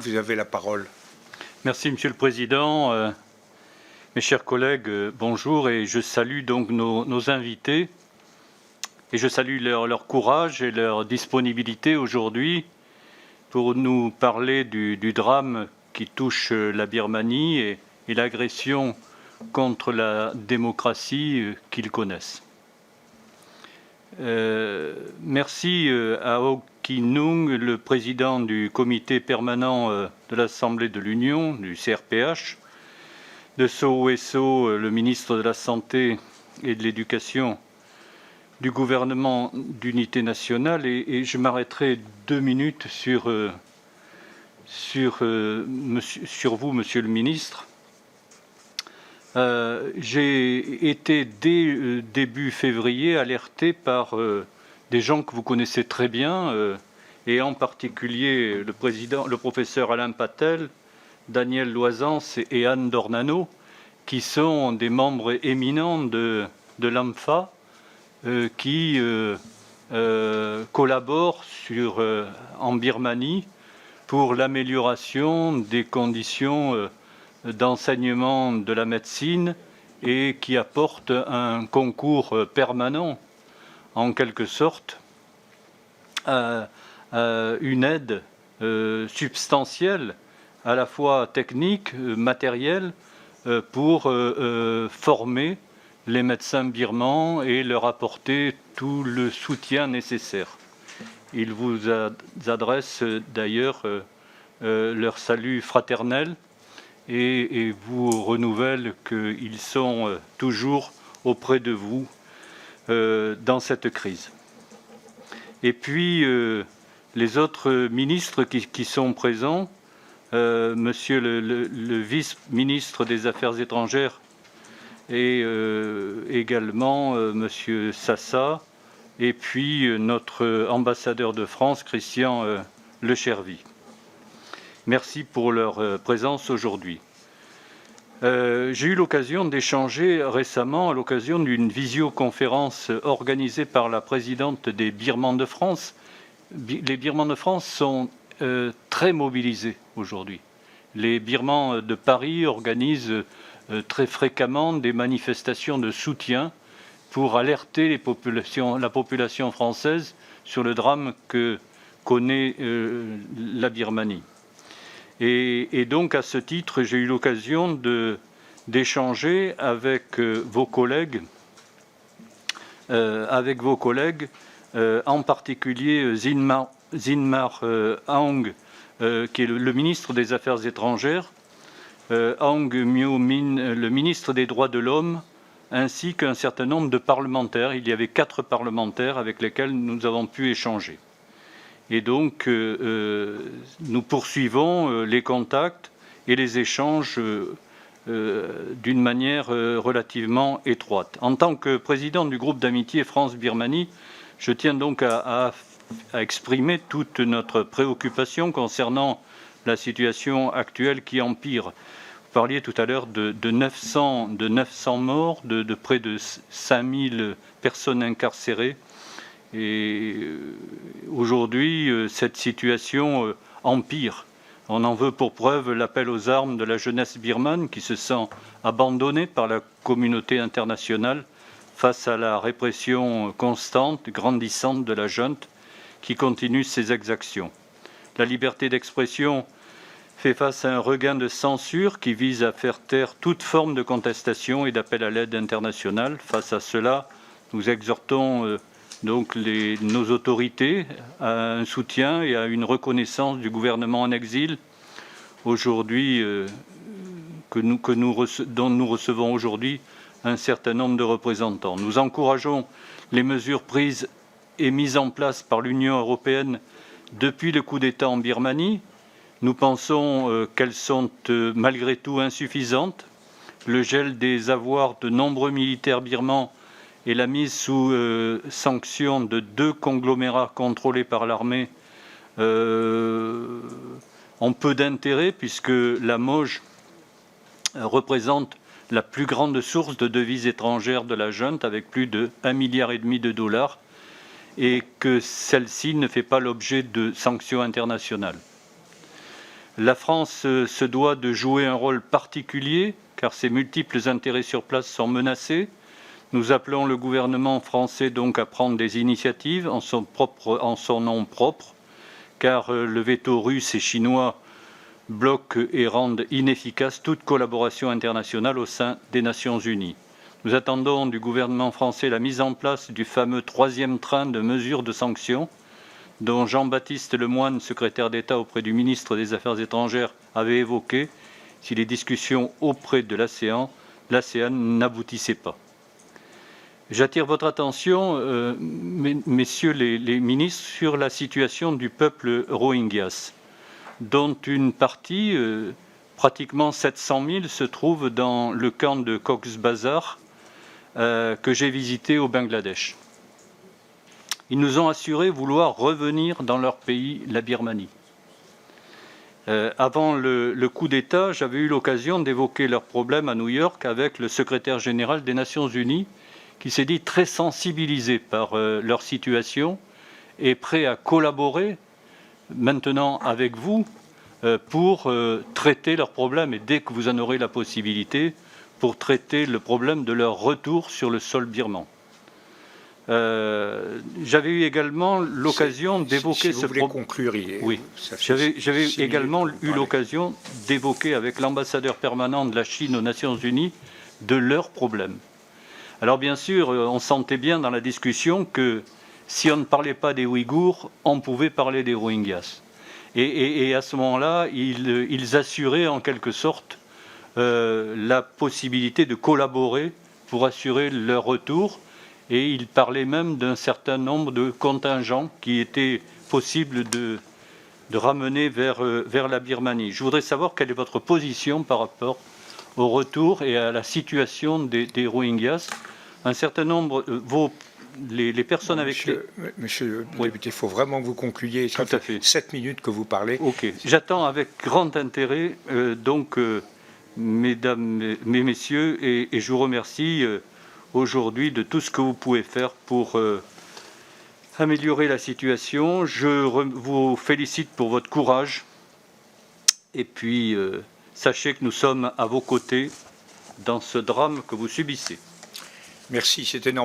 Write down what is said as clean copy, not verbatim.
Vous avez la parole. Merci Monsieur le Président. Mes chers collègues, bonjour, et je salue donc nos invités et je salue leur courage et leur disponibilité aujourd'hui pour nous parler du drame qui touche la Birmanie et l'agression contre la démocratie qu'ils connaissent. Merci à Aung Kyi Nung, le président du comité permanent de l'Assemblée de l'Union, du CRPH, de Sow Oeso, le ministre de la Santé et de l'Éducation du gouvernement d'unité nationale, et je m'arrêterai 2 minutes sur vous, Monsieur le ministre. J'ai été dès début février alerté par des gens que vous connaissez très bien, et en particulier le professeur Alain Patel, Daniel Loisance et Anne Dornano, qui sont des membres éminents de l'AMFA, qui collaborent en Birmanie pour l'amélioration des conditions d'enseignement de la médecine et qui apportent un concours permanent, en quelque sorte, une aide substantielle, à la fois technique, matérielle, pour former les médecins birmans et leur apporter tout le soutien nécessaire. Ils vous adressent d'ailleurs leur salut fraternel et vous renouvellent qu'ils sont toujours auprès de vous dans cette crise. Et puis, les autres ministres qui sont présents, Monsieur le vice-ministre des Affaires étrangères et également Monsieur Sassa, et puis notre ambassadeur de France, Christian Lechervy. Merci pour leur présence aujourd'hui. J'ai eu l'occasion d'échanger récemment à l'occasion d'une visioconférence organisée par la présidente des Birmans de France. Les Birmans de France sont très mobilisés aujourd'hui. Les Birmans de Paris organisent très fréquemment des manifestations de soutien pour alerter la population française sur le drame que connaît la Birmanie. Et donc, à ce titre, j'ai eu l'occasion d'échanger avec vos collègues, en particulier Zinmar Aung, qui est le ministre des Affaires étrangères, Aung Myo Min, le ministre des Droits de l'Homme, ainsi qu'un certain nombre de parlementaires. Il y avait 4 parlementaires avec lesquels nous avons pu échanger. Et donc, nous poursuivons les contacts et les échanges d'une manière relativement étroite. En tant que président du groupe d'amitié France-Birmanie, je tiens donc à exprimer toute notre préoccupation concernant la situation actuelle qui empire. Vous parliez tout à l'heure de 900 morts, de près de 5000 personnes incarcérées. Et aujourd'hui, cette situation empire. On en veut pour preuve l'appel aux armes de la jeunesse birmane qui se sent abandonnée par la communauté internationale face à la répression constante, grandissante de la junte qui continue ses exactions. La liberté d'expression fait face à un regain de censure qui vise à faire taire toute forme de contestation et d'appel à l'aide internationale. Face à cela, nous exhortons donc nos autorités à un soutien et à une reconnaissance du gouvernement en exil aujourd'hui dont nous recevons aujourd'hui un certain nombre de représentants. Nous encourageons les mesures prises et mises en place par l'Union européenne depuis le coup d'État en Birmanie. Nous pensons qu'elles sont malgré tout insuffisantes. Le gel des avoirs de nombreux militaires birmans et la mise sous sanction de 2 conglomérats contrôlés par l'armée ont peu d'intérêt puisque la MOJ représente la plus grande source de devises étrangères de la junte avec plus de 1,5 milliard de dollars et que celle-ci ne fait pas l'objet de sanctions internationales. La France se doit de jouer un rôle particulier, car ses multiples intérêts sur place sont menacés. Nous appelons le gouvernement français donc à prendre des initiatives en son nom propre, car le veto russe et chinois bloquent et rendent inefficace toute collaboration internationale au sein des Nations Unies. Nous attendons du gouvernement français la mise en place du fameux 3e train de mesures de sanctions, dont Jean-Baptiste Lemoyne, secrétaire d'État auprès du ministre des Affaires étrangères, avait évoqué si les discussions auprès de l'ASEAN n'aboutissaient pas. J'attire votre attention, messieurs les ministres, sur la situation du peuple Rohingyas, dont une partie, pratiquement 700 000, se trouve dans le camp de Cox's Bazar que j'ai visité au Bangladesh. Ils nous ont assuré vouloir revenir dans leur pays, la Birmanie. Avant le coup d'État, j'avais eu l'occasion d'évoquer leurs problèmes à New York avec le secrétaire général des Nations Unies, qui s'est dit très sensibilisé par leur situation et prêt à collaborer maintenant avec vous pour traiter leurs problèmes, et dès que vous en aurez la possibilité, pour traiter le problème de leur retour sur le sol birman. J'avais eu également l'occasion d'évoquer ce problème. Conclure, oui, j'avais également eu l'occasion d'évoquer avec l'ambassadeur permanent de la Chine aux Nations Unies de leurs problèmes. Alors bien sûr, on sentait bien dans la discussion que si on ne parlait pas des Ouïghours, on pouvait parler des Rohingyas. Et à ce moment-là, ils assuraient en quelque sorte la possibilité de collaborer pour assurer leur retour. Et ils parlaient même d'un certain nombre de contingents qui étaient possibles de ramener vers la Birmanie. Je voudrais savoir quelle est votre position par rapport au retour et à la situation des Rohingyas. Un certain nombre, les personnes Monsieur le député, il faut vraiment que vous concluiez. Ça fait 7 minutes que vous parlez. Ok. J'attends avec grand intérêt, mesdames, messieurs, et je vous remercie aujourd'hui de tout ce que vous pouvez faire pour améliorer la situation. Je vous félicite pour votre courage. Et puis, sachez que nous sommes à vos côtés dans ce drame que vous subissez. Merci, c'était énorme.